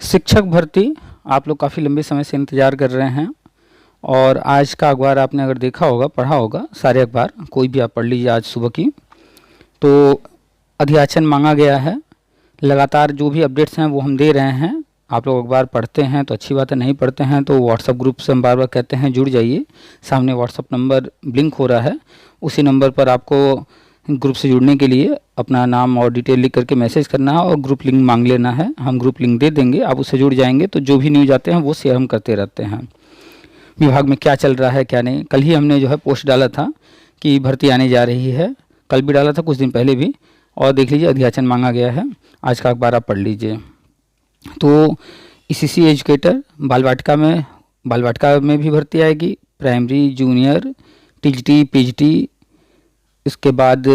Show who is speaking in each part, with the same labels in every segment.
Speaker 1: शिक्षक भर्ती आप लोग काफ़ी लंबे समय से इंतज़ार कर रहे हैं और आज का अखबार आपने अगर देखा होगा, पढ़ा होगा, सारे अखबार कोई भी आप पढ़ लीजिए आज सुबह की, तो अधियाचन मांगा गया है। लगातार जो भी अपडेट्स हैं वो हम दे रहे हैं। आप लोग अखबार पढ़ते हैं तो अच्छी बात है, नहीं पढ़ते हैं तो व्हाट्सअप ग्रुप से हम बार बार कहते हैं जुड़ जाइए। सामने व्हाट्सअप नंबर ब्लिंक हो रहा है, उसी नंबर पर आपको ग्रुप से जुड़ने के लिए अपना नाम और डिटेल लिख करके मैसेज करना है और ग्रुप लिंक मांग लेना है। हम ग्रुप लिंक दे देंगे, आप उससे जुड़ जाएंगे तो जो भी न्यूज़ आते हैं वो शेयर हम करते रहते हैं। विभाग में क्या चल रहा है क्या नहीं, कल ही हमने जो है पोस्ट डाला था कि भर्ती आने जा रही है, कल भी डाला था, कुछ दिन पहले भी, और देख लीजिए अधियाचन मांगा गया है। आज का अखबार आप पढ़ लीजिए। तो ईसीसी एजुकेटर बाल वाटिका में भी भर्ती आएगी, प्राइमरी, जूनियर, टीजीटी, पीजीटी, इसके बाद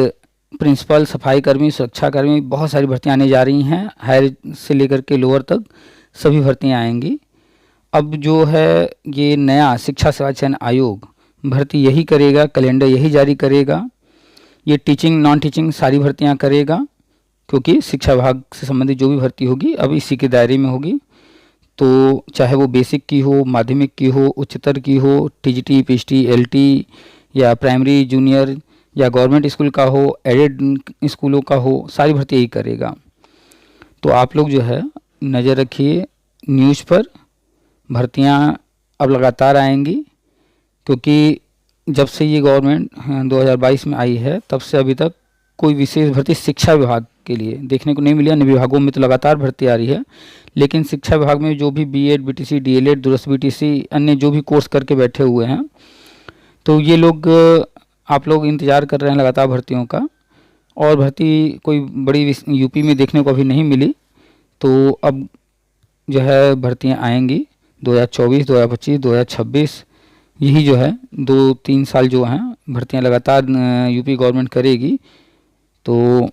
Speaker 1: प्रिंसिपल, सफाई कर्मी, सुरक्षा कर्मी, बहुत सारी भर्तियाँ आने जा रही हैं। हायर से लेकर के लोअर तक सभी भर्तियाँ आएंगी। अब जो है ये नया शिक्षा सेवा चयन आयोग भर्ती यही करेगा, कैलेंडर यही जारी करेगा। ये टीचिंग, नॉन टीचिंग सारी भर्तियाँ करेगा, क्योंकि शिक्षा विभाग से संबंधित जो भी भर्ती होगी अब इसी के दायरे में होगी। तो चाहे वो बेसिक की हो, माध्यमिक की हो, उच्चतर की हो, टीजीटी, पीजीटी, एलटी या प्राइमरी, जूनियर या गवर्नमेंट स्कूल का हो, एडेड स्कूलों का हो, सारी भर्ती यही करेगा। तो आप लोग जो है नज़र रखिए न्यूज़ पर। भर्तियां अब लगातार आएंगी, क्योंकि जब से ये गवर्नमेंट 2022 में आई है तब से अभी तक कोई विशेष भर्ती शिक्षा विभाग के लिए देखने को नहीं मिली। अन्य विभागों में तो लगातार भर्ती आ रही है, लेकिन शिक्षा विभाग में जो भी बीएड, बीटीसी, डीएलएड, दूरस्थ बीटीसी, अन्य जो भी कोर्स करके बैठे हुए हैं, तो ये लोग, आप लोग इंतज़ार कर रहे हैं लगातार भर्तियों का, और भर्ती कोई बड़ी यूपी में देखने को अभी नहीं मिली। तो अब जो है भर्तियां आएंगी 2024, 2025, 2026, यही जो है 2-3 साल जो हैं भर्तियां लगातार यूपी गवर्नमेंट करेगी। तो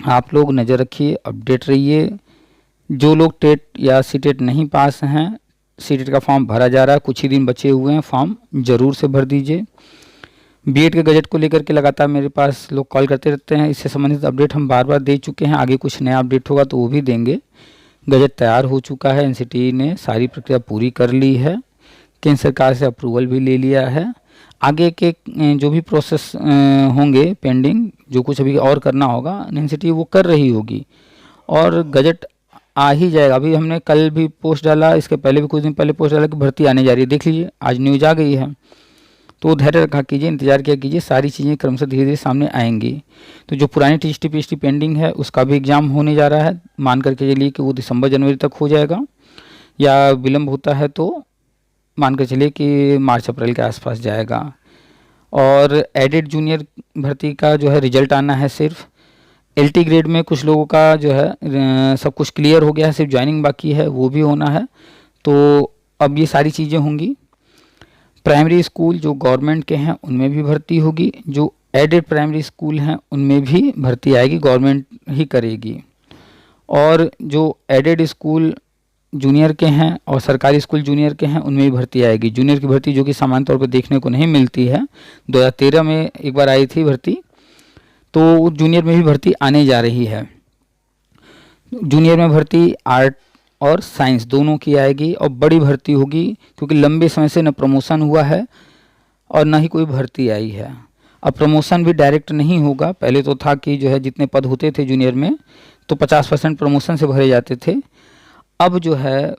Speaker 1: आप लोग नज़र रखिए, अपडेट रहिए। जो लोग टेट या सीटेट नहीं पास हैं, सीटेट का फॉर्म भरा जा रहा है, कुछ ही दिन बचे हुए हैं, फॉर्म ज़रूर से भर दीजिए। बीएड के गजट को लेकर के लगातार मेरे पास लोग कॉल करते रहते हैं, इससे संबंधित अपडेट हम बार बार दे चुके हैं, आगे कुछ नया अपडेट होगा तो वो भी देंगे। गजट तैयार हो चुका है, एनसीटी ने सारी प्रक्रिया पूरी कर ली है, केंद्र सरकार से अप्रूवल भी ले लिया है। आगे के जो भी प्रोसेस होंगे पेंडिंग, जो कुछ अभी और करना होगा, एनसीटी वो कर रही होगी और गजट आ ही जाएगा। अभी हमने कल भी पोस्ट डाला, इसके पहले भी कुछ दिन पहले पोस्ट डाला कि भर्ती आने जा रही है, देख लीजिए आज न्यूज़ आ गई है। तो धैर्य रखा कीजिए, इंतजार किया कीजिए, सारी चीज़ें क्रमशः धीरे धीरे सामने आएंगी। तो जो पुरानी टीजीटी पीजीटी पेंडिंग है उसका भी एग्ज़ाम होने जा रहा है, मान करके चलिए कि वो दिसंबर जनवरी तक हो जाएगा, या विलम्ब होता है तो मान कर चलिए कि मार्च अप्रैल के आसपास जाएगा। और एडेड जूनियर भर्ती का जो है रिजल्ट आना है सिर्फ। एलटी ग्रेड में कुछ लोगों का जो है सब कुछ क्लियर हो गया है, सिर्फ ज्वाइनिंग बाकी है, वो भी होना है। तो अब ये सारी चीज़ें होंगी। प्राइमरी स्कूल जो गवर्नमेंट के हैं उनमें भी भर्ती होगी, जो एडेड प्राइमरी स्कूल हैं उनमें भी भर्ती आएगी, गवर्नमेंट ही करेगी। और जो एडेड स्कूल जूनियर के हैं और सरकारी स्कूल जूनियर के हैं उनमें भी भर्ती आएगी। जूनियर की भर्ती जो कि सामान्य तौर पर देखने को नहीं मिलती है, 2013 में एक बार आई थी भर्ती, तो जूनियर में भी भर्ती आने जा रही है। जूनियर में भर्ती आर्ट और साइंस दोनों की आएगी और बड़ी भर्ती होगी, क्योंकि लंबे समय से न प्रमोशन हुआ है और न ही कोई भर्ती आई है। अब प्रमोशन भी डायरेक्ट नहीं होगा, पहले तो था कि जो है जितने पद होते थे जूनियर में तो 50% प्रमोशन से भरे जाते थे। अब जो है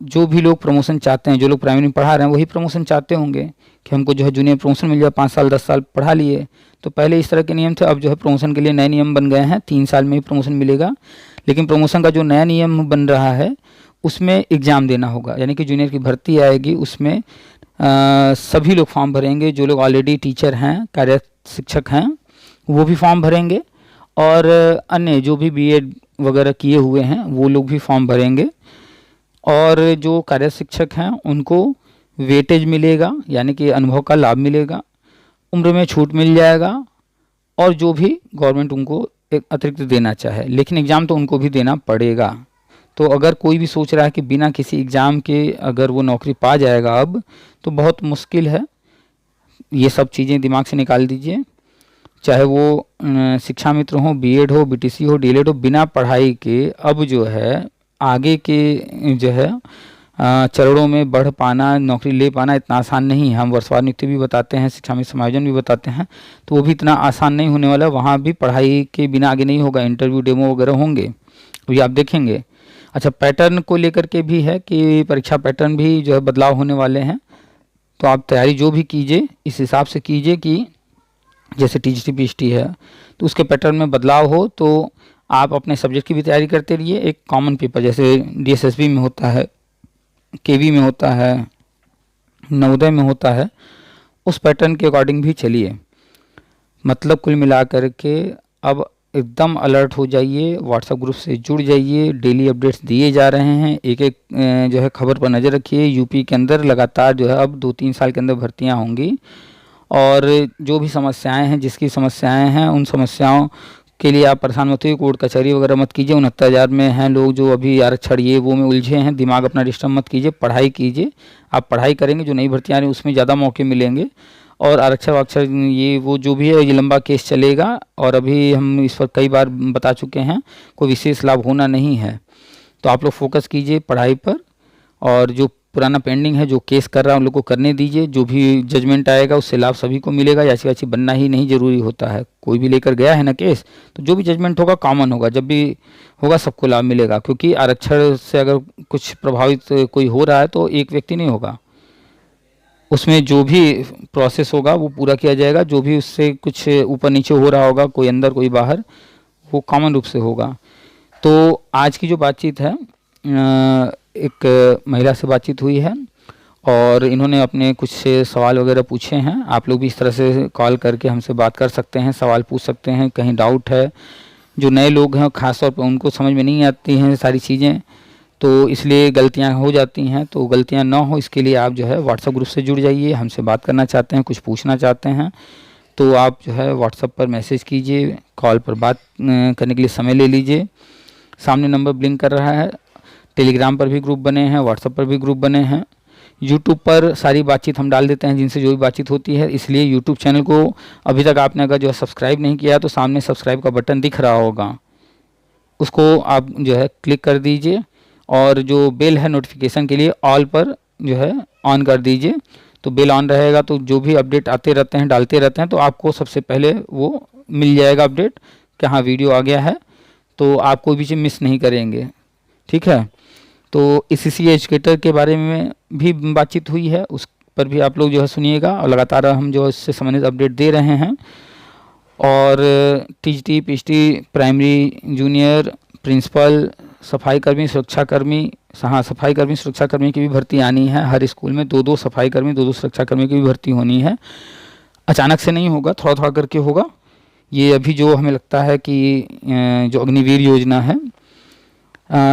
Speaker 1: जो भी लोग प्रमोशन चाहते हैं, जो लोग प्राइमरी में पढ़ा रहे हैं वही प्रमोशन चाहते होंगे कि हमको जो है जूनियर प्रमोशन मिल जाए, 5 साल 10 साल पढ़ा लिए। तो पहले इस तरह के नियम थे, अब जो है प्रमोशन के लिए नए नियम बन गए हैं, 3 साल में ही प्रमोशन मिलेगा। लेकिन प्रमोशन का जो नया नियम बन रहा है उसमें एग्ज़ाम देना होगा, यानी कि जूनियर की भर्ती आएगी, उसमें सभी लोग फॉर्म भरेंगे। जो लोग ऑलरेडी टीचर हैं, कार्यरत शिक्षक हैं, वो भी फॉर्म भरेंगे, और अन्य जो भी बीएड वगैरह किए हुए हैं वो लोग भी फॉर्म भरेंगे। और जो कार्यरत शिक्षक हैं उनको वेटेज मिलेगा, यानी कि अनुभव का लाभ मिलेगा, उम्र में छूट मिल जाएगा, और जो भी गवर्नमेंट उनको एक अतिरिक्त देना चाहे, लेकिन एग्ज़ाम तो उनको भी देना पड़ेगा। तो अगर कोई भी सोच रहा है कि बिना किसी एग्ज़ाम के अगर वो नौकरी पा जाएगा अब, तो बहुत मुश्किल है। ये सब चीज़ें दिमाग से निकाल दीजिए। चाहे वो शिक्षा मित्र हो, बीएड हो, बीटीसी हो, डीएलएड हो, बिना पढ़ाई के अब जो है आगे के जो है चरणों में बढ़ पाना, नौकरी ले पाना इतना आसान नहीं है। हम वर्षवार नियुक्ति भी बताते हैं, शिक्षा में समायोजन भी बताते हैं, तो वो भी इतना आसान नहीं होने वाला। वहाँ भी पढ़ाई के बिना आगे नहीं होगा, इंटरव्यू डेमो वगैरह होंगे, ये आप देखेंगे। अच्छा, पैटर्न को लेकर के भी है कि परीक्षा पैटर्न भी जो है बदलाव होने वाले हैं, तो आप तैयारी जो भी कीजिए इस हिसाब से कीजिए कि जैसे टीजीटी पीएचटी है तो उसके पैटर्न में बदलाव हो, तो आप अपने सब्जेक्ट की भी तैयारी करते रहिए। एक कॉमन पेपर जैसे डीएसएसबी में होता है, केवी में होता है, नवोदय में होता है, उस पैटर्न के अकॉर्डिंग भी चलिए। मतलब कुल मिलाकर के अब एकदम अलर्ट हो जाइए, व्हाट्सएप ग्रुप से जुड़ जाइए, डेली अपडेट्स दिए जा रहे हैं। एक एक जो है खबर पर नज़र रखिए। यूपी के अंदर लगातार जो है अब 2-3 साल के अंदर भर्तियां होंगी, और जो भी समस्याएं हैं, जिसकी समस्याएं हैं, उन समस्याओं के लिए आप परेशान मत होइए, कोर्ट कचहरी वगैरह मत कीजिए। 69,000 में हैं लोग जो अभी आरक्षण ये वो में उलझे हैं, दिमाग अपना डिस्टर्ब मत कीजिए, पढ़ाई कीजिए। आप पढ़ाई करेंगे, जो नई भर्तियाँ आ रही हैं उसमें ज़्यादा मौके मिलेंगे। और आरक्षण वारक्षण ये वो जो भी है ये लंबा केस चलेगा, और अभी हम इस पर कई बार बता चुके हैं, कोई विशेष लाभ होना नहीं है। तो आप लोग फोकस कीजिए पढ़ाई पर, और जो पुराना पेंडिंग है, जो केस कर रहा है उन लोग को करने दीजिए। जो भी जजमेंट आएगा उससे लाभ सभी को मिलेगा। याची बनना ही नहीं जरूरी होता है, कोई भी लेकर गया है ना केस, तो जो भी जजमेंट होगा कॉमन होगा, जब भी होगा सबको लाभ मिलेगा। क्योंकि आरक्षण से अगर कुछ प्रभावित कोई हो रहा है तो एक व्यक्ति नहीं होगा, उसमें जो भी प्रोसेस होगा वो पूरा किया जाएगा। जो भी उससे कुछ ऊपर नीचे हो रहा होगा, कोई अंदर कोई बाहर, वो कॉमन रूप से होगा। तो आज की जो बातचीत है, एक महिला से बातचीत हुई है और इन्होंने अपने कुछ सवाल वगैरह पूछे हैं। आप लोग भी इस तरह से कॉल करके हमसे बात कर सकते हैं, सवाल पूछ सकते हैं, कहीं डाउट है। जो नए लोग हैं ख़ासतौर पर उनको समझ में नहीं आती हैं सारी चीज़ें, तो इसलिए गलतियां हो जाती हैं। तो गलतियां ना हो इसके लिए आप जो है व्हाट्सएप ग्रुप से जुड़ जाइए। हमसे बात करना चाहते हैं, कुछ पूछना चाहते हैं, तो आप जो है व्हाट्सएप पर मैसेज कीजिए, कॉल पर बात करने के लिए समय ले लीजिए। सामने नंबर ब्लिंक कर रहा है। टेलीग्राम पर भी ग्रुप बने हैं, व्हाट्सएप पर भी ग्रुप बने हैं। यूट्यूब पर सारी बातचीत हम डाल देते हैं जिनसे जो भी बातचीत होती है, इसलिए यूट्यूब चैनल को अभी तक आपने अगर जो है सब्सक्राइब नहीं किया तो सामने सब्सक्राइब का बटन दिख रहा होगा, उसको आप जो है क्लिक कर दीजिए, और जो बेल है नोटिफिकेशन के लिए ऑल पर जो है ऑन कर दीजिए। तो बेल ऑन रहेगा तो जो भी अपडेट आते रहते हैं, डालते रहते हैं, तो आपको सबसे पहले वो मिल जाएगा अपडेट कि हाँ वीडियो आ गया है, तो आप कोई भी चीज़ मिस नहीं करेंगे। ठीक है, तो इसी एजुकेटर के बारे में भी बातचीत हुई है, उस पर भी आप लोग जो है सुनिएगा, और लगातार हम जो इससे संबंधित अपडेट दे रहे हैं। और TGT PHT primary junior principal, सफाई कर्मी, सुरक्षा कर्मी, हाँ सफाई कर्मी सुरक्षा कर्मी की भी भर्ती आनी है। हर स्कूल में 2-2 सफाई कर्मी, 2-2 सुरक्षा कर्मी की भी भर्ती होनी है। अचानक से नहीं होगा, थोड़ा थोड़ा करके होगा। ये अभी जो हमें लगता है कि जो अग्निवीर योजना है,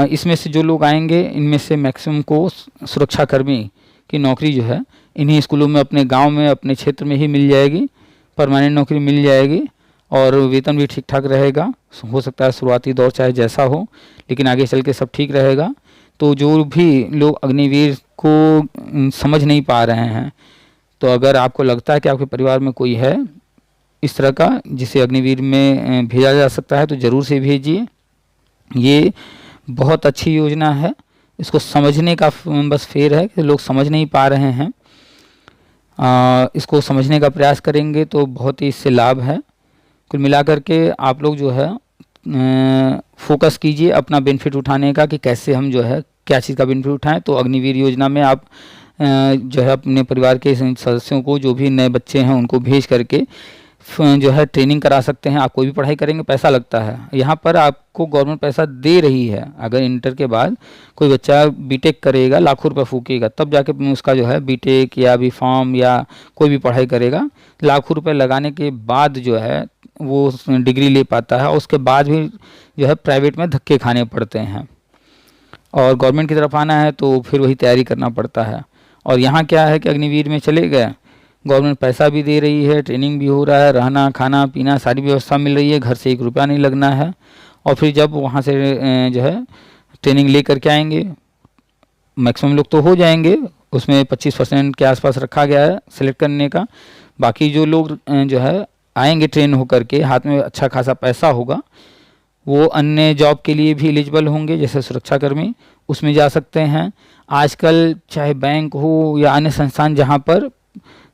Speaker 1: इसमें से जो लोग आएंगे इनमें से मैक्सिमम को सुरक्षा कर्मी की नौकरी जो है इन्हीं स्कूलों में, अपने गांव में, अपने क्षेत्र में ही मिल जाएगी, परमानेंट नौकरी मिल जाएगी, और वेतन भी ठीक ठाक रहेगा। हो सकता है शुरुआती दौर चाहे जैसा हो, लेकिन आगे चल के सब ठीक रहेगा। तो जो भी लोग अग्निवीर को समझ नहीं पा रहे हैं, तो अगर आपको लगता है कि आपके परिवार में कोई है इस तरह का जिसे अग्निवीर में भेजा जा सकता है, तो ज़रूर से भेजिए। ये बहुत अच्छी योजना है, इसको समझने का बस फेर है कि लोग समझ नहीं पा रहे हैं। इसको समझने का प्रयास करेंगे तो बहुत ही इससे लाभ है। कुल मिलाकर के आप लोग जो है फोकस कीजिए अपना बेनिफिट उठाने का, कि कैसे हम जो है क्या चीज़ का बेनिफिट उठाएं। तो अग्निवीर योजना में आप जो है अपने परिवार के सदस्यों को, जो भी नए बच्चे हैं उनको भेज करके जो है ट्रेनिंग करा सकते हैं। आप कोई भी पढ़ाई करेंगे पैसा लगता है, यहाँ पर आपको गवर्नमेंट पैसा दे रही है। अगर इंटर के बाद कोई बच्चा बीटेक करेगा, लाखों रुपए फूकेगा, तब जाके उसका जो है बीटेक या बी फार्म या कोई भी पढ़ाई करेगा, लाखों रुपए लगाने के बाद जो है वो डिग्री ले पाता है। और उसके बाद भी जो है प्राइवेट में धक्के खाने पड़ते हैं, और गवर्नमेंट की तरफ आना है तो फिर वही तैयारी करना पड़ता है। और यहाँ क्या है कि अग्निवीर में चले गए, गवर्नमेंट पैसा भी दे रही है, ट्रेनिंग भी हो रहा है, रहना खाना पीना सारी व्यवस्था मिल रही है, घर से 1 रुपया नहीं लगना है। और फिर जब वहाँ से जो है ट्रेनिंग ले करके आएंगे, मैक्सिमम लोग तो हो जाएंगे, उसमें 25% के आसपास रखा गया है सेलेक्ट करने का। बाकी जो लोग जो है आएंगे ट्रेन होकर के, हाथ में अच्छा खासा पैसा होगा, वो अन्य जॉब के लिए भी एलिजिबल होंगे, जैसे सुरक्षाकर्मी, उसमें जा सकते हैं। आजकल चाहे बैंक हो या अन्य संस्थान जहाँ पर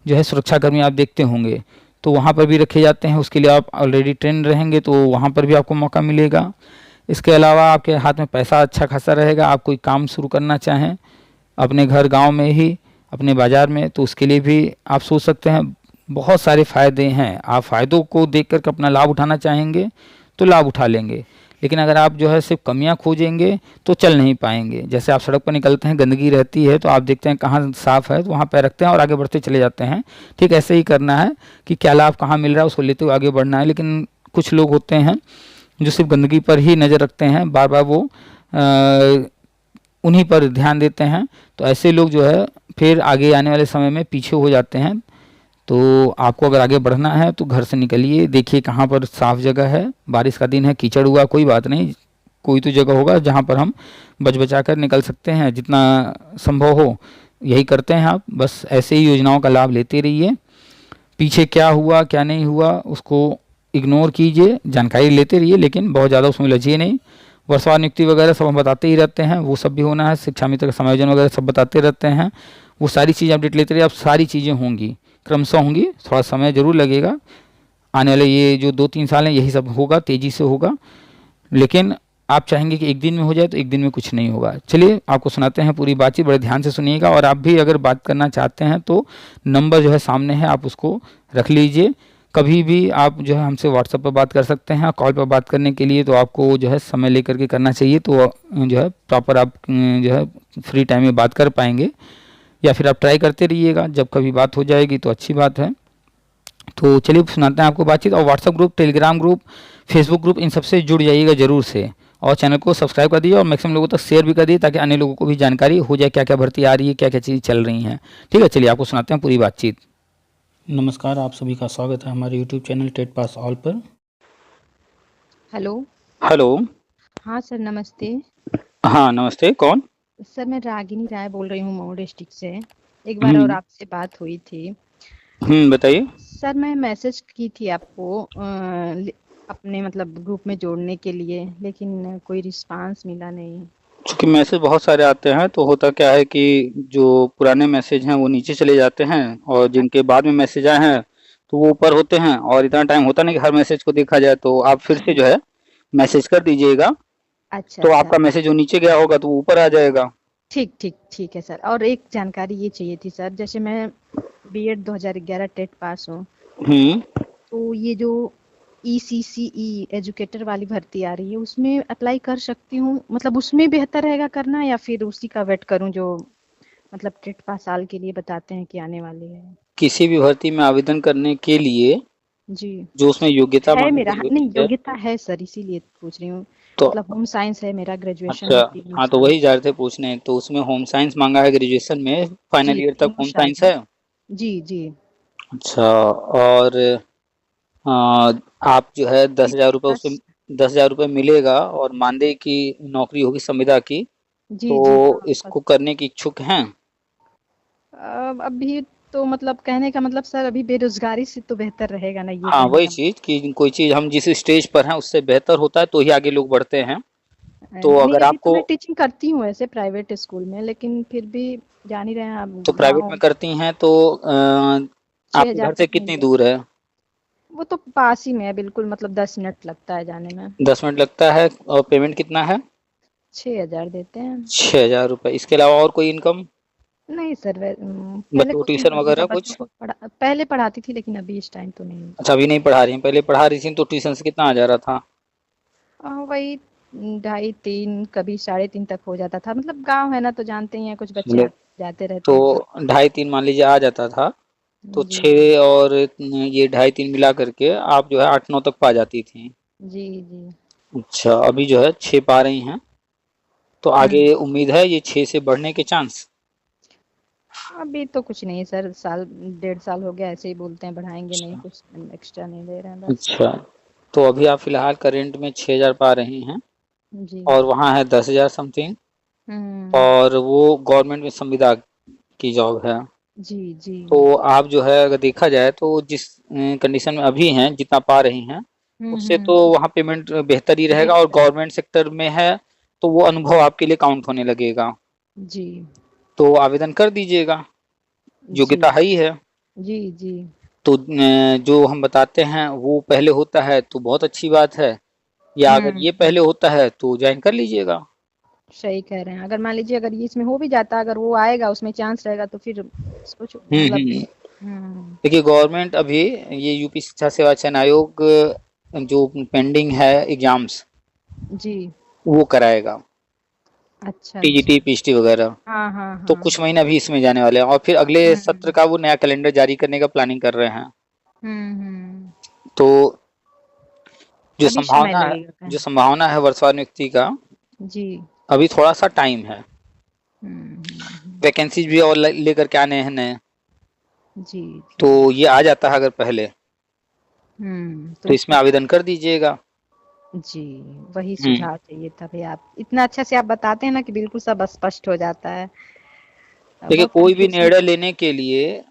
Speaker 1: जो है सुरक्षाकर्मी आप देखते होंगे, तो वहाँ पर भी रखे जाते हैं। उसके लिए आप ऑलरेडी ट्रेन रहेंगे तो वहाँ पर भी आपको मौका मिलेगा। इसके अलावा आपके हाथ में पैसा अच्छा खासा रहेगा। आप कोई काम शुरू करना चाहें अपने घर गांव में ही, अपने बाज़ार में, तो उसके लिए भी आप सोच सकते हैं। बहुत सारे फ़ायदे हैं। आप फ़ायदों को देख कर के अपना लाभ उठाना चाहेंगे तो लाभ उठा लेंगे, लेकिन अगर आप जो है सिर्फ कमियां खोजेंगे तो चल नहीं पाएंगे। जैसे आप सड़क पर निकलते हैं, गंदगी रहती है तो आप देखते हैं कहाँ साफ़ है तो वहाँ पैर रखते हैं और आगे बढ़ते चले जाते हैं। ठीक ऐसे ही करना है कि क्या लाभ कहाँ मिल रहा है उसको लेते हुए आगे बढ़ना है। लेकिन कुछ लोग होते हैं जो सिर्फ गंदगी पर ही नज़र रखते हैं, बार बार वो उन्हीं पर ध्यान देते हैं, तो ऐसे लोग जो है फिर आगे आने वाले समय में पीछे हो जाते हैं। तो आपको अगर आगे बढ़ना है तो घर से निकलिए, देखिए कहाँ पर साफ़ जगह है। बारिश का दिन है, कीचड़ हुआ कोई बात नहीं, कोई तो जगह होगा जहाँ पर हम बच बचा कर निकल सकते हैं। जितना संभव हो यही करते हैं आप। बस ऐसे ही योजनाओं का लाभ लेते रहिए। पीछे क्या हुआ क्या नहीं हुआ उसको इग्नोर कीजिए, जानकारी लेते रहिए, लेकिन बहुत ज़्यादा उसमें उलझिए नहीं। वर्षवार नियुक्ति वगैरह सब हम बताते ही रहते हैं, वो सब भी होना है। शिक्षा मित्र का समायोजन वगैरह सब बताते रहते हैं, वो सारी चीज़ें अपडेट लेते रहिए। अब सारी चीज़ें होंगी, क्रमशः होंगी, थोड़ा समय ज़रूर लगेगा। आने वाले ये जो 2-3 साल हैं यही सब होगा, तेज़ी से होगा। लेकिन आप चाहेंगे कि एक दिन में हो जाए तो एक दिन में कुछ नहीं होगा। चलिए आपको सुनाते हैं पूरी बातचीत, बड़े ध्यान से सुनिएगा। और आप भी अगर बात करना चाहते हैं तो नंबर जो है सामने है, आप उसको रख लीजिए। कभी भी आप जो है हमसे व्हाट्सएप पर बात कर सकते हैं। कॉल पर बात करने के लिए तो आपको जो है समय लेकर के करना चाहिए, तो जो है प्रॉपर आप जो है फ्री टाइम में बात कर पाएंगे। या फिर आप ट्राई करते रहिएगा, जब कभी बात हो जाएगी तो अच्छी बात है। तो चलिए सुनाते हैं आपको बातचीत। और WhatsApp group, Telegram group, Facebook group, इन सबसे जुड़ जाइएगा ज़रूर से। और चैनल को सब्सक्राइब कर दीजिए और मैक्सिमम लोगों तक शेयर भी कर दीजिए, ताकि अन्य लोगों को भी जानकारी हो जाए क्या क्या भर्ती आ रही है, क्या क्या चीज़ चल रही हैं। ठीक है, चलिए आपको सुनाते हैं पूरी बातचीत। नमस्कार, आप सभी का स्वागत है हमारे YouTube channel TET pass all पर।
Speaker 2: हेलो।
Speaker 1: हेलो।
Speaker 2: हाँ सर, नमस्ते।
Speaker 1: हाँ नमस्ते, कौन?
Speaker 2: सर मैं रागिनी राय बोल रही हूँ मऊ डिस्ट्रिक्ट से। एक बार और आपसे बात हुई थी।
Speaker 1: बताइए।
Speaker 2: सर मैं मैसेज की थी आपको अपने मतलब ग्रुप में जोड़ने के लिए, लेकिन कोई रिस्पांस मिला नहीं।
Speaker 1: चूँकि मैसेज बहुत सारे आते हैं तो होता क्या है कि जो पुराने मैसेज हैं वो नीचे चले जाते हैं, और जिनके बाद में मैसेज आए हैं तो वो ऊपर होते हैं। और इतना टाइम होता नहीं कि हर मैसेज को देखा जाए, तो आप फिर से जो है मैसेज कर दीजिएगा,
Speaker 2: अच्छा
Speaker 1: तो
Speaker 2: अच्छा।
Speaker 1: आपका मैसेज जो नीचे गया होगा तो वो ऊपर आ जाएगा।
Speaker 2: ठीक ठीक ठीक है सर। और एक जानकारी ये चाहिए थी सर, जैसे मैं बीएड 2011 टेट पास हूँ,
Speaker 1: हम्म।
Speaker 2: तो ये जो ECCE एजुकेटर वाली भर्ती आ रही है उसमें अप्लाई कर सकती हूँ? मतलब उसमें बेहतर रहेगा करना, या फिर उसी का वेट करूँ जो मतलब टेट पास साल के लिए बताते हैं कि आने वाली है?
Speaker 1: किसी भी भर्ती में आवेदन करने के लिए
Speaker 2: जी।
Speaker 1: जो उसमें योग्यता
Speaker 2: है
Speaker 1: मांगी
Speaker 2: मेरा,
Speaker 1: गई
Speaker 2: नहीं
Speaker 1: होती है,
Speaker 2: योग्यता है सर, इसीलिए पूछ रही हूँ।
Speaker 1: तो
Speaker 2: मतलब होम साइंस है मेरा, ग्रेजुएशन
Speaker 1: अच्छा,
Speaker 2: है 3
Speaker 1: हाँ तो
Speaker 2: साल।
Speaker 1: वही जा रहे थे पूछने। तो उसमें होम साइंस मांगा है, ग्रेजुएशन में फाइनल
Speaker 2: जी,
Speaker 1: ईयर तक
Speaker 2: 3
Speaker 1: होम
Speaker 2: साल
Speaker 1: साइंस
Speaker 2: है।
Speaker 1: है।
Speaker 2: जी, जी।
Speaker 1: अच्छा। और आप जो है दस
Speaker 2: ये
Speaker 1: हजार रुपये उसमें,
Speaker 2: बस।
Speaker 1: 10,000 रुपये मिलेगा, और मानदेय की नौकरी होगी संविदा की।
Speaker 2: जी,
Speaker 1: तो
Speaker 2: जी। हाँ, बस।
Speaker 1: इसको करने की इच्छुक हैं?
Speaker 2: अभी तो मतलब कहने का मतलब सर, अभी बेरोज़गारी से तो बेहतर रहेगा ना, ये
Speaker 1: हाँ
Speaker 2: कहने
Speaker 1: वही
Speaker 2: का
Speaker 1: चीज़ कि कोई चीज़ हम जिस स्टेज पर हैं उससे बेहतर होता है तो ही आगे लोग बढ़ते हैं। तो
Speaker 2: नहीं,
Speaker 1: अगर
Speaker 2: अभी तो
Speaker 1: आपको,
Speaker 2: मैं टीचिंग करती हूँ ऐसे प्राइवेट स्कूल में, लेकिन फिर भी जान ही रहे हैं आप,
Speaker 1: तो प्राइवेट में
Speaker 2: गाँव
Speaker 1: करती हैं तो
Speaker 2: 6,000
Speaker 1: आपके घर
Speaker 2: तक
Speaker 1: से
Speaker 2: मिल
Speaker 1: कितनी
Speaker 2: जाए।
Speaker 1: दूर है?
Speaker 2: वो तो पास ही में है बिल्कुल, मतलब 10 मिनट लगता है जाने में।
Speaker 1: 10 मिनट लगता है। और पेमेंट कितना है?
Speaker 2: 6,000 देते हैं।
Speaker 1: 6,000 रुपये। इसके अलावा और कोई इनकम?
Speaker 2: नहीं सर, पहले
Speaker 1: बच्चों
Speaker 2: कोचिंग
Speaker 1: ट्यूशन
Speaker 2: करती था,
Speaker 1: वगैरह
Speaker 2: बच्चों
Speaker 1: कुछ?
Speaker 2: को पहले पढ़ाती थी, लेकिन अभी इस टाइम तो नहीं।
Speaker 1: अच्छा, अभी नहीं पढ़ा रही हैं, पहले पढ़ा रही थी तो ट्यूशन से कितना आ जा रहा था?
Speaker 2: वही 2.5-3, कभी 3.5 तक हो जाता था। मतलब गांव है ना, तो जानते ही हैं, कुछ बच्चे
Speaker 1: चलो,
Speaker 2: जाते रहते
Speaker 1: तो
Speaker 2: हैं तो।
Speaker 1: 2.5-3 मान लीजिए आ जाता था, तो
Speaker 2: जी,
Speaker 1: 6 और ये 2.5-3 मिला करके आप जो है 8-9 तक पा जाती थी।
Speaker 2: जी, जी।
Speaker 1: अच्छा, अभी जो है 6 पा रही हैं, तो आगे
Speaker 2: हम्म।
Speaker 1: उम्मीद है ये 6 से बढ़ने के चांस?
Speaker 2: अभी तो कुछ नहीं सर, साल 1.5 साल हो गया ऐसे ही बोलते हैं, बढ़ाएंगे नहीं,
Speaker 1: अच्छा।
Speaker 2: कुछ एक्स्ट्रा नहीं दे रहे हैं बस।
Speaker 1: अच्छा, तो अभी आप फिलहाल करेंट में 6,000 पा रही हैं,
Speaker 2: जी।
Speaker 1: और वहाँ है 10,000 समथिंग,
Speaker 2: हम्म।
Speaker 1: और वो गवर्नमेंट में संविदा की जॉब है।
Speaker 2: जी, जी।
Speaker 1: तो आप जो है अगर देखा जाए तो जिस कंडीशन में अभी हैं, जितना पा रही हैं, उससे तो वहाँ पेमेंट बेहतर ही रहेगा, और
Speaker 2: बेहतर।
Speaker 1: गवर्नमेंट सेक्टर में है तो वो अनुभव आपके लिए काउंट होने लगेगा।
Speaker 2: जी
Speaker 1: तो आवेदन कर दीजिएगा,
Speaker 2: जी
Speaker 1: योग्यता है ही है।
Speaker 2: जी जी।
Speaker 1: तो जो हम बताते हैं वो पहले होता है तो बहुत अच्छी बात है, या अगर ये
Speaker 2: हम्म।
Speaker 1: पहले होता है तो ज्वाइन कर लीजिएगा।
Speaker 2: सही कह रहे हैं, अगर मान लीजिए अगर ये इसमें हो भी जाता, अगर वो आएगा उसमें चांस रहेगा तो फिर सोचो मतलब।
Speaker 1: हम्म।
Speaker 2: हम्म।
Speaker 1: देखिए गवर्नमेंट अभी ये यूपी शिक्षा सेवा चयन आयोग जो पेंडिंग है एग्जाम्स
Speaker 2: जी।
Speaker 1: वो कराएगा,
Speaker 2: अच्छा अच्छा।
Speaker 1: टीजीटी पीएचटी वगैरह।
Speaker 2: हाँ हाँ
Speaker 1: तो
Speaker 2: हाँ।
Speaker 1: कुछ महीना भी इसमें जाने वाले हैं, और फिर अगले सत्र
Speaker 2: हम्म
Speaker 1: का वो नया कैलेंडर जारी करने का प्लानिंग कर रहे हैं।
Speaker 2: हम्म।
Speaker 1: तो जो
Speaker 2: अभी समय
Speaker 1: संभावना है
Speaker 2: लगेगा
Speaker 1: जो
Speaker 2: कहीं।
Speaker 1: संभावना है वर्षवार नियुक्ति का,
Speaker 2: जी।
Speaker 1: अभी थोड़ा सा टाइम है।
Speaker 2: हम्म।
Speaker 1: वैकेंसीज भी और लेकर के आने हैं नए,
Speaker 2: जी जी।
Speaker 1: तो ये आ जाता है अगर पहले,
Speaker 2: तो
Speaker 1: तो
Speaker 2: इस
Speaker 1: इसमें आवेदन कर दीजिएगा।
Speaker 2: जी, वही
Speaker 1: हम्म।
Speaker 2: सुझाव चाहिए था भई, आप इतना अच्छा से आप बताते हैं ना कि बिल्कुल सब स्पष्ट हो जाता है।
Speaker 1: देखिए
Speaker 2: बहुत
Speaker 1: कोई भी
Speaker 2: कंफ्यूजन।
Speaker 1: निर्णय लेने के लिए
Speaker 2: जी।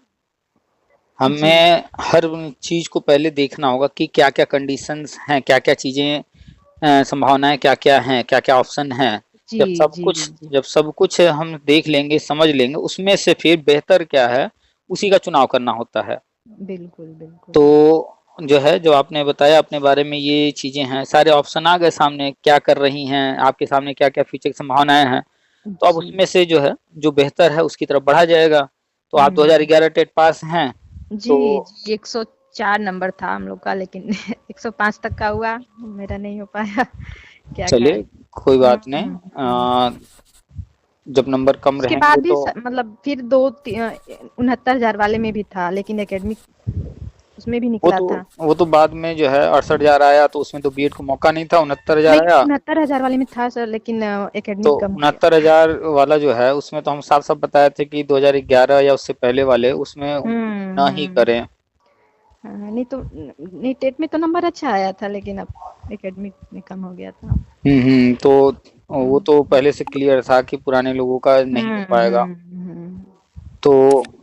Speaker 1: हमें हर चीज को पहले देखना होगा कि क्या क्या कंडीशंस हैं, क्या क्या चीजें, संभावनाएं क्या क्या हैं, क्या क्या ऑप्शन हैं।
Speaker 2: जी
Speaker 1: जब सब
Speaker 2: जी
Speaker 1: कुछ
Speaker 2: जी।
Speaker 1: जब सब कुछ हम देख लेंगे, समझ लेंगे, उसमें से फिर बेहतर क्या है उसी का चुनाव करना होता है।
Speaker 2: बिल्कुल बिल्कुल।
Speaker 1: तो जो है, जो आपने बताया अपने बारे में, ये चीजें हैं, सारे ऑप्शन आ गए सामने, क्या कर रही हैं आपके सामने, क्या क्या फ्यूचर की संभावनाएं हैं। तो अब
Speaker 2: जी।
Speaker 1: उसमें से जो है, जो बेहतर है उसकी तरफ बढ़ा जाएगा। तो आप
Speaker 2: हम्म।
Speaker 1: 2011 टेट पास हैं,
Speaker 2: जी
Speaker 1: तो
Speaker 2: जी, 104 नंबर था हम लोग का, लेकिन 105 तक का हुआ, मेरा नहीं हो पाया। क्या
Speaker 1: चलिए
Speaker 2: करें।
Speaker 1: कोई बात नहीं।
Speaker 2: हम्म।
Speaker 1: जब नंबर कम
Speaker 2: उसके
Speaker 1: रहेंगे
Speaker 2: बाद भी
Speaker 1: तो
Speaker 2: मतलब फिर 69,000 वाले में भी था, लेकिन एकेडमिक उसमें भी
Speaker 1: वो
Speaker 2: निकला
Speaker 1: तो
Speaker 2: था।
Speaker 1: वो तो बाद में जो है 68,000 आया, तो उसमें तो बीएड को मौका नहीं था, 69,000
Speaker 2: नहीं,
Speaker 1: आया।
Speaker 2: 69,000 वाले में था सर, लेकिन
Speaker 1: तो
Speaker 2: एकेडमिक कम हो गया।
Speaker 1: 69,000 वाला जो है उसमें तो हम साफ साफ बताए थे कि 2011 या उससे पहले वाले उसमें ना ही
Speaker 2: हम्म।
Speaker 1: करें।
Speaker 2: हाँ, नहीं तो नहीं, टेट में तो नंबर अच्छा आया था, लेकिन अब एकेडमिक में कम हो गया था।
Speaker 1: तो वो
Speaker 2: हम्म
Speaker 1: तो पहले से क्लियर था कि पुराने लोगों का नहीं हो पाएगा।
Speaker 2: हम्म।
Speaker 1: तो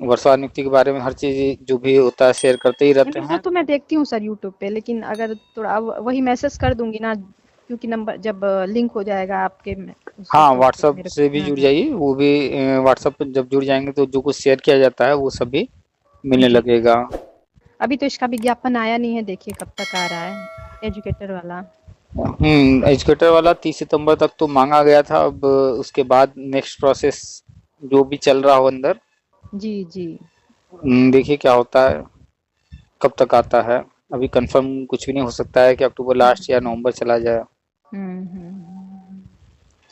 Speaker 1: वर्षा नियुक्ति के बारे में हर चीज जो भी होता है शेयर करते ही रहते
Speaker 2: नहीं, वो
Speaker 1: हैं।
Speaker 2: तो मैं देखती हूँ सर यूट्यूब पे, लेकिन अगर थोड़ा वही मैसेज कर दूंगी ना, क्योंकि नंबर जब लिंक हो जाएगा आपके उससे,
Speaker 1: हाँ,
Speaker 2: तो फिर
Speaker 1: व्हाट्सएप
Speaker 2: मेरे
Speaker 1: से भी जुड़
Speaker 2: हम्म।
Speaker 1: जाइए, वो भी व्हाट्सएप पे जब जुड़ जाएंगे तो जो कुछ शेयर किया जाता है वो सभी मिलने
Speaker 2: जी।
Speaker 1: लगेगा।
Speaker 2: अभी तो इसका विज्ञापन आया नहीं है, देखिए कब तक आ रहा है, एजुकेटर वाला।
Speaker 1: एजुकेटर वाला 30 सितंबर तक तो मांगा गया था, अब उसके बाद नेक्स्ट प्रोसेस जो भी चल रहा हो अंदर,
Speaker 2: जी जी।
Speaker 1: देखिए क्या होता है, कब तक आता है। अभी कंफर्म कुछ भी नहीं हो सकता है कि अक्टूबर लास्ट या
Speaker 2: हम्म
Speaker 1: नवंबर चला जाए।
Speaker 2: हम्म।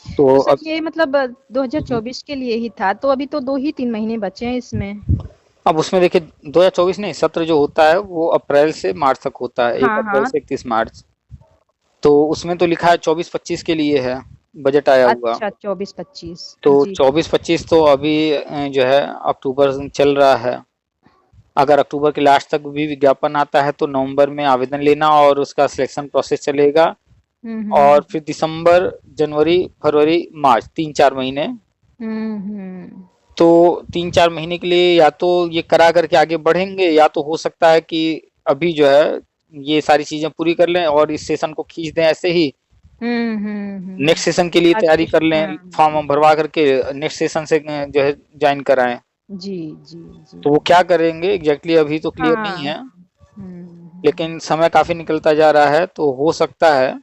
Speaker 1: तो
Speaker 2: तो सर
Speaker 1: अब
Speaker 2: ये मतलब 2024 के लिए ही था, तो अभी तो 2 ही 3 महीने बचे हैं इसमें।
Speaker 1: उसमें देखिए 2024 नहीं, सत्र जो होता है वो अप्रैल से मार्च तक होता है, 1 अप्रैल
Speaker 2: हाँ।
Speaker 1: से 31 मार्च। तो उसमें तो लिखा है 24-25 के लिए है बजट आया हुआ।
Speaker 2: अच्छा, 24-25।
Speaker 1: तो
Speaker 2: जी।
Speaker 1: 24-25 तो अभी जो है अक्टूबर चल रहा है। अगर अक्टूबर के लास्ट तक भी विज्ञापन आता है तो नवंबर में आवेदन लेना, और उसका सिलेक्शन प्रोसेस चलेगा। और
Speaker 2: हम्म।
Speaker 1: फिर दिसंबर, जनवरी, फरवरी, मार्च, 3-4 महीने।
Speaker 2: हम्म।
Speaker 1: तो 3-4 महीने के लिए या तो ये करा करके आगे बढ़ेंगे, या तो हो सकता है कि अभी जो है ये सारी चीजें पूरी कर लें और इस सेशन को खींच दें ऐसे ही, नेक्स्ट सेशन के लिए
Speaker 2: लास्ट
Speaker 1: तैयारी कर
Speaker 2: क्वेश्चन,
Speaker 1: लें, फॉर्म हम भरवा करके नेक्स्ट सेशन से जो है ज्वाइन कराएं।
Speaker 2: जी जी जी।
Speaker 1: तो वो क्या करेंगे एग्जैक्टली अभी तो क्लियर नहीं
Speaker 2: हाँ।
Speaker 1: है, लेकिन समय काफी निकलता जा रहा है, तो हो सकता है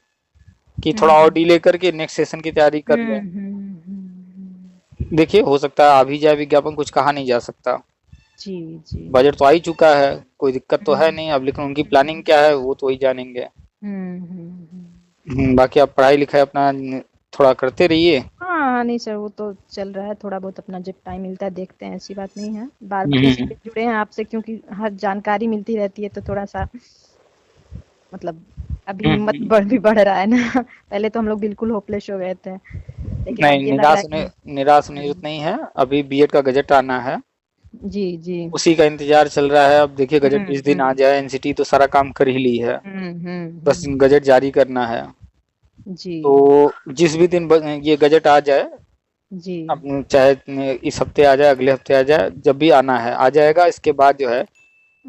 Speaker 1: कि थोड़ा और
Speaker 2: हम्म
Speaker 1: डिले करके नेक्स्ट सेशन की तैयारी कर लें।
Speaker 2: हम्म।
Speaker 1: देखिए हो सकता है आ भी जाए विज्ञापन, कुछ कहा नहीं जा सकता।
Speaker 2: जी जी।
Speaker 1: बजट तो आ ही चुका है, कोई दिक्कत तो है
Speaker 2: हम्म
Speaker 1: नहीं अब, लेकिन उनकी प्लानिंग क्या है वो तो वही जानेंगे।
Speaker 2: हम्म।
Speaker 1: बाकी आप पढ़ाई लिखाई अपना थोड़ा करते रहिए।
Speaker 2: हाँ हाँ, नहीं सर, वो तो चल रहा है, थोड़ा बहुत अपना जब टाइम मिलता है देखते हैं, ऐसी बात नहीं है। बार बार
Speaker 1: हम्म।
Speaker 2: इसीलिए जुड़े हैं आपसे, क्योंकि हर जानकारी मिलती रहती है, तो थोड़ा सा मतलब अभी हिम्मत
Speaker 1: हम्म।
Speaker 2: बढ़ भी बढ़ रहा है ना। पहले तो हम लोग बिल्कुल होपलेस हो गए थे, लेकिन
Speaker 1: नहीं,
Speaker 2: अब ये लग रहा है कि
Speaker 1: निराश होने की जरूरत नहीं है। अभी बीएड का गजट आना है,
Speaker 2: जी जी।
Speaker 1: उसी का इंतजार चल रहा है। अब देखिए गजट जिस दिन आ
Speaker 2: हम्म।
Speaker 1: जाए, एनसीटी तो सारा काम कर ही ली है, बस
Speaker 2: हम्म।
Speaker 1: गजट जारी करना है।
Speaker 2: जी
Speaker 1: तो जिस भी दिन ये गजट आ जाए,
Speaker 2: जी।
Speaker 1: अब चाहे इस हफ्ते आ जाए, अगले हफ्ते आ जाए, जब भी आना है आ जाएगा। इसके बाद जो है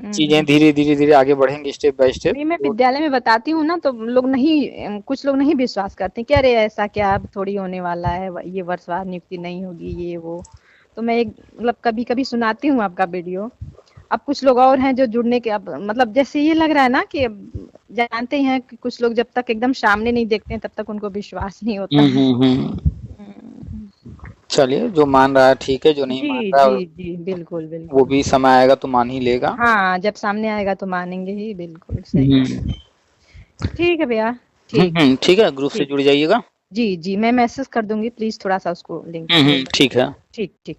Speaker 1: चीजें धीरे धीरे धीरे आगे बढ़ेंगी स्टेप बाय स्टेप।
Speaker 2: नहीं, मैं विद्यालय में बताती हूँ ना, तो लोग नहीं, कुछ लोग नहीं विश्वास करते कि अरे ऐसा क्या, अब थोड़ी होने वाला है, ये वर्षवार नियुक्ति नहीं होगी, ये वो। तो मैं एक मतलब कभी कभी सुनाती हूँ आपका वीडियो। अब कुछ लोग और हैं जो जुड़ने के, अब मतलब जैसे ये लग रहा है ना कि अब जानते ही हैं कि कुछ लोग जब तक एकदम सामने नहीं देखते हैं तब तक उनको विश्वास नहीं होता है।
Speaker 1: चलिए, जो मान रहा है ठीक है, जो नहीं मान
Speaker 2: जी
Speaker 1: रहा
Speaker 2: जी
Speaker 1: है
Speaker 2: जी, बिल्कुल
Speaker 1: वो
Speaker 2: बिल्कुल।
Speaker 1: भी समय आएगा तो मान ही लेगा।
Speaker 2: हाँ, जब सामने आएगा तो मानेंगे ही, बिल्कुल सही है।
Speaker 1: हम्म
Speaker 2: ठीक है भैया। ठीक।
Speaker 1: ठीक है, ग्रुप से
Speaker 2: ठीक।
Speaker 1: जुड़ जाइएगा।
Speaker 2: जी जी, मैं मैसेज कर दूंगी, प्लीज थोड़ा सा उसको लिंक भेज।
Speaker 1: ठीक है।
Speaker 2: ठीक ठीक।